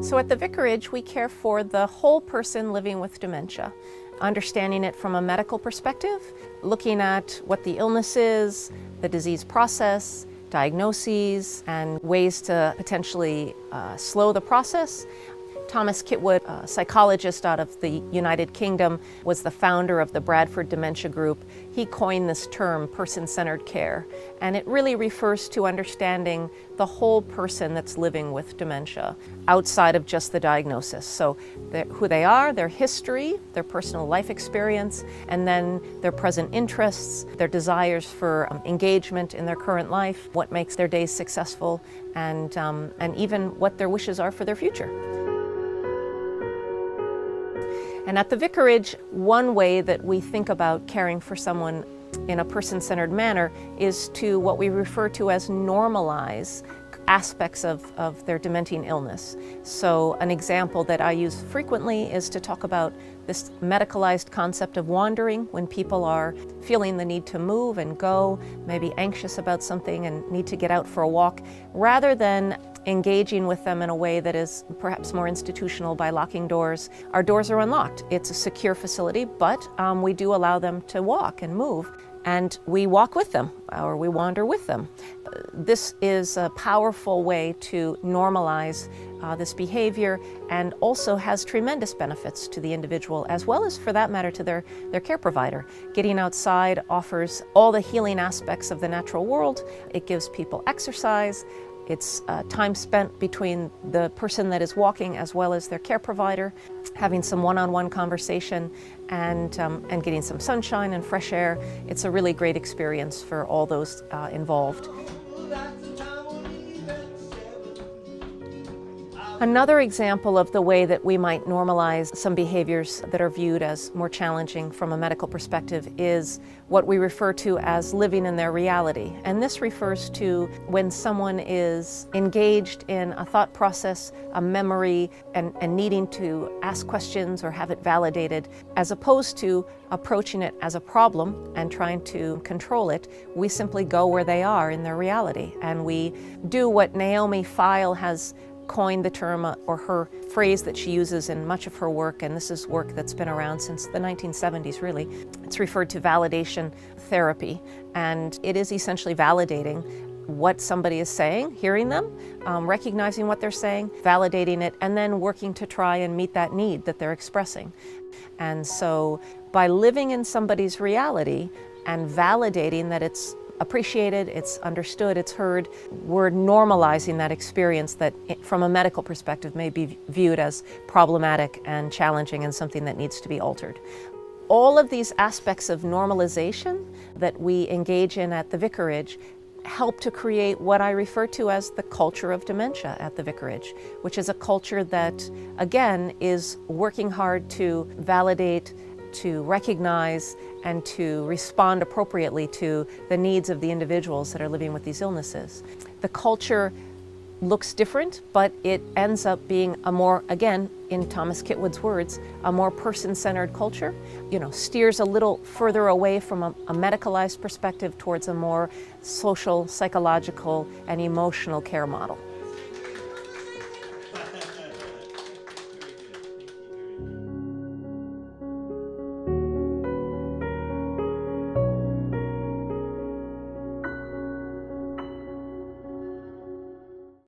So at the Vicarage, we care for the whole person living with dementia, understanding it from a medical perspective, looking at what the illness is, the disease process, diagnoses, and ways to potentially slow the process. Thomas Kitwood, a psychologist out of the United Kingdom, was the founder of the Bradford Dementia Group. He coined this term, person-centered care, and it really refers to understanding the whole person that's living with dementia outside of just the diagnosis. So who they are, their history, their personal life experience, and then their present interests, their desires for engagement in their current life, what makes their days successful, and even what their wishes are for their future. And at the Vicarage, one way that we think about caring for someone in a person-centered manner is to what we refer to as normalize aspects of their dementing illness. So an example that I use frequently is to talk about this medicalized concept of wandering, when people are feeling the need to move and go, maybe anxious about something and need to get out for a walk, rather than engaging with them in a way that is perhaps more institutional by locking doors. Our doors are unlocked. It's a secure facility, but we do allow them to walk and move, and we walk with them or we wander with them. This is a powerful way to normalize this behavior, and also has tremendous benefits to the individual, as well as, for that matter, to their care provider. Getting outside offers all the healing aspects of the natural world. It gives people exercise. It's time spent between the person that is walking as well as their care provider, having some one-on-one conversation, and getting some sunshine and fresh air. It's a really great experience for all those involved. Another example of the way that we might normalize some behaviors that are viewed as more challenging from a medical perspective is what we refer to as living in their reality. And this refers to when someone is engaged in a thought process, a memory, and needing to ask questions or have it validated, as opposed to approaching it as a problem and trying to control it. We simply go where they are in their reality, and we do what Naomi Feil has coined the term, or her phrase that she uses in much of her work, and this is work that's been around since the 1970s really. It's referred to validation therapy, and it is essentially validating what somebody is saying, hearing them, recognizing what they're saying, validating it, and then working to try and meet that need that they're expressing. And so by living in somebody's reality and validating that it's appreciated, it's understood, it's heard, we're normalizing that experience that from a medical perspective may be viewed as problematic and challenging and something that needs to be altered. All of these aspects of normalization that we engage in at the Vicarage help to create what I refer to as the culture of dementia at the Vicarage, which is a culture that, again, is working hard to validate, to recognize, and to respond appropriately to the needs of the individuals that are living with these illnesses. The culture looks different, but it ends up being a more, again, in Thomas Kitwood's words, a more person-centered culture. Steers a little further away from a medicalized perspective towards a more social, psychological, and emotional care model.